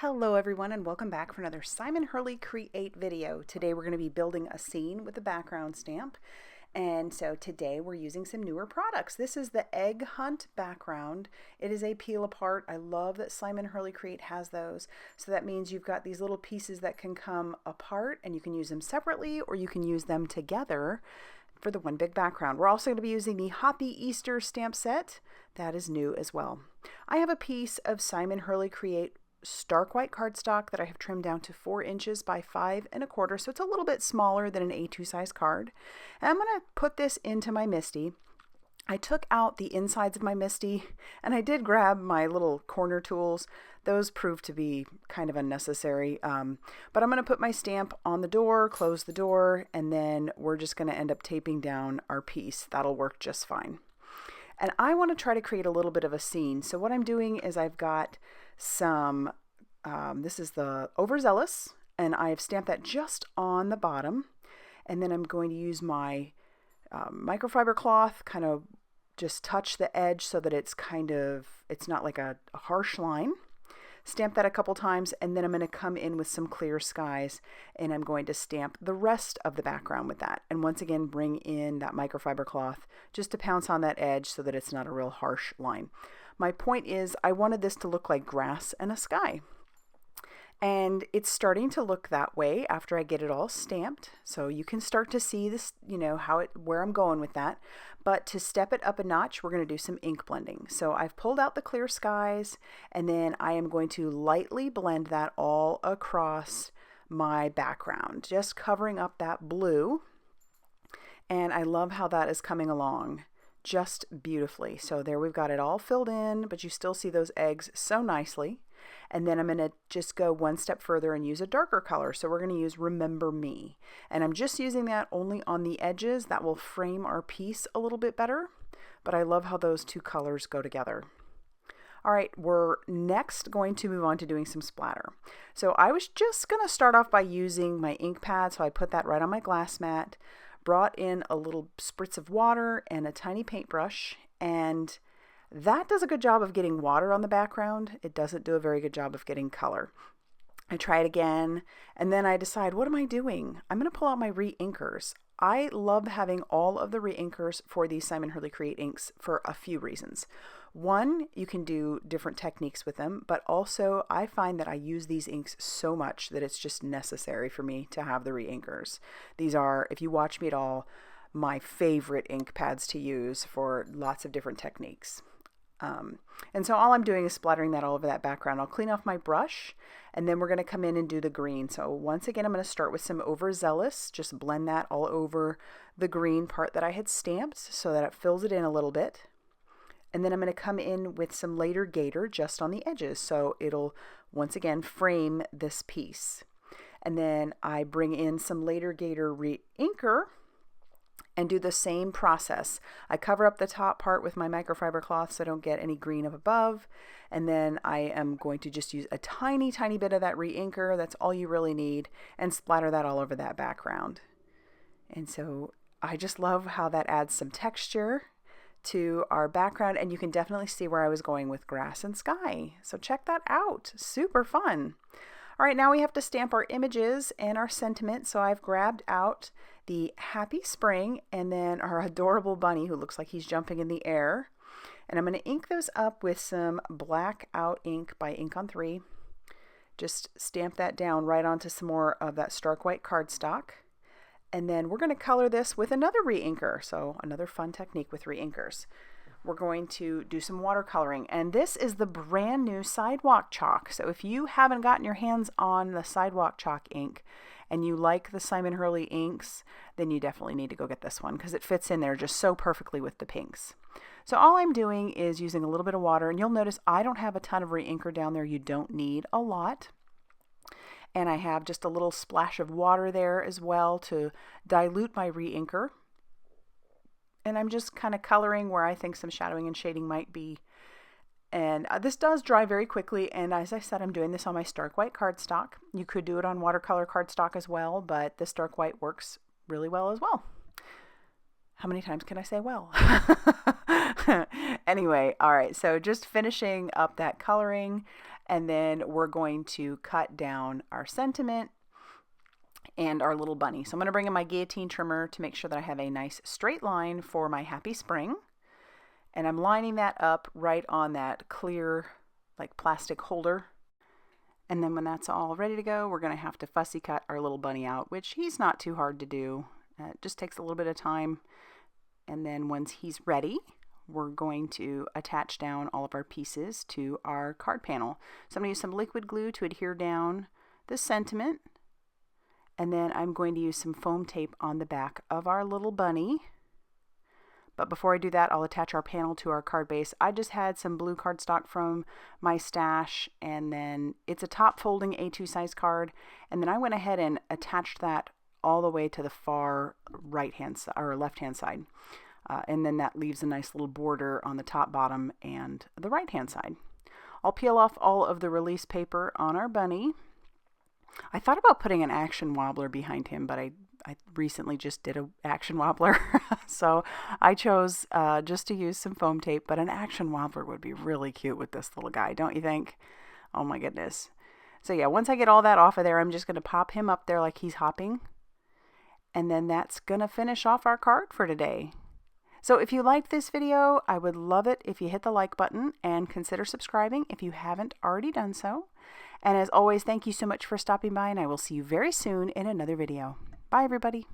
Hello everyone and welcome back for another Simon Hurley Create video. Today we're going to be building a scene with a background stamp. And so today we're using some newer products. This is the Egg Hunt background. It is a peel apart. I love that Simon Hurley Create has those. So that means you've got these little pieces that can come apart and you can use them separately or you can use them together for the one big background. We're also going to be using the Hoppy Easter stamp set. That is new as well. I have a piece of Simon Hurley Create stark white cardstock that I have trimmed down to 4 inches by 5 1/4, so it's a little bit smaller than an A2 size card. And I'm going to put this into my MISTI. I took out the insides of my MISTI and I did grab my little corner tools. Those proved to be kind of unnecessary, but I'm going to put my stamp on the door, close the door, and then we're just going to end up taping down our piece. That'll work just fine. And I want to try to create a little bit of a scene. So what I'm doing is I've got some, this is the Overzealous, and I've stamped that just on the bottom. And then I'm going to use my microfiber cloth, kind of just touch the edge so that it's it's not like a harsh line. Stamp that a couple times, and then I'm going to come in with some clear skies and I'm going to stamp the rest of the background with that. And once again, bring in that microfiber cloth just to pounce on that edge so that it's not a real harsh line. My point is I wanted this to look like grass and a sky. And it's starting to look that way after I get it all stamped. So you can start to see this, where I'm going with that. But to step it up a notch, we're going to do some ink blending. So I've pulled out the clear skies, and then I am going to lightly blend that all across my background, just covering up that blue. And I love how that is coming along just beautifully. So there we've got it all filled in, but you still see those eggs so nicely. And then I'm going to just go one step further and use a darker color. So we're going to use Remember Me. And I'm just using that only on the edges. That will frame our piece a little bit better. But I love how those two colors go together. All right, we're next going to move on to doing some splatter. So I was just going to start off by using my ink pad. So I put that right on my glass mat, brought in a little spritz of water and a tiny paintbrush, and that does a good job of getting water on the background. It doesn't do a very good job of getting color. I try it again, and then I decide, what am I doing? I'm going to pull out my re-inkers. I love having all of the re-inkers for these Simon Hurley Create inks for a few reasons. One, you can do different techniques with them, but also I find that I use these inks so much that it's just necessary for me to have the re-inkers. These are, if you watch me at all, my favorite ink pads to use for lots of different techniques. And so all I'm doing is splattering that all over that background. I'll clean off my brush, and then we're going to come in and do the green. So once again, I'm going to start with some Overzealous, just blend that all over the green part that I had stamped so that it fills it in a little bit. And then I'm going to come in with some later Gator just on the edges. So it'll once again frame this piece. And then I bring in some later Gator re-inker and do the same process. I cover up the top part with my microfiber cloth so I don't get any green up above. And then I am going to just use a tiny, tiny bit of that re-inker. That's all you really need, and splatter that all over that background. And so I just love how that adds some texture to our background, and you can definitely see where I was going with grass and sky. So check that out. Super fun. All right, now we have to stamp our images and our sentiment. So I've grabbed out the Happy Spring and then our adorable bunny who looks like he's jumping in the air. And I'm going to ink those up with some Blackout ink by Ink on 3. Just stamp that down right onto some more of that stark white cardstock. And then we're going to color this with another re-inker. So another fun technique with re-inkers. We're going to do some watercoloring, and this is the brand new Sidewalk chalk. So if you haven't gotten your hands on the Sidewalk chalk ink and you like the Simon Hurley inks, then you definitely need to go get this one because it fits in there just so perfectly with the pinks. So all I'm doing is using a little bit of water, and you'll notice I don't have a ton of re-inker down there. You don't need a lot. And I have just a little splash of water there as well to dilute my re-inker. And I'm just kind of coloring where I think some shadowing and shading might be. And this does dry very quickly. And as I said, I'm doing this on my stark white cardstock. You could do it on watercolor cardstock as well, but this dark white works really well as well. How many times can I say well? Anyway, all right, so just finishing up that coloring, And then we're going to cut down our sentiment and our little bunny. So I'm going to bring in my guillotine trimmer to make sure that I have a nice straight line for my happy spring. And I'm lining that up right on that clear, like plastic holder. And then when that's all ready to go, we're going to have to fussy cut our little bunny out, which he's not too hard to do. It just takes a little bit of time. And then once he's ready, we're going to attach down all of our pieces to our card panel. So I'm going to use some liquid glue to adhere down the sentiment. And then I'm going to use some foam tape on the back of our little bunny. But before I do that, I'll attach our panel to our card base. I just had some blue cardstock from my stash, and then it's a top folding A2 size card. And then I went ahead and attached that all the way to the far right hand side or left hand side. And then that leaves a nice little border on the top, bottom, and the right hand side. I'll peel off all of the release paper on our bunny. I thought about putting an action wobbler behind him, but I recently just did an action wobbler. So I chose just to use some foam tape, but an action wobbler would be really cute with this little guy, don't you think? Oh my goodness. So yeah, once I get all that off of there, I'm just going to pop him up there like he's hopping. And then that's going to finish off our card for today. So if you liked this video, I would love it if you hit the like button and consider subscribing if you haven't already done so. And as always, thank you so much for stopping by, and I will see you very soon in another video. Bye, everybody.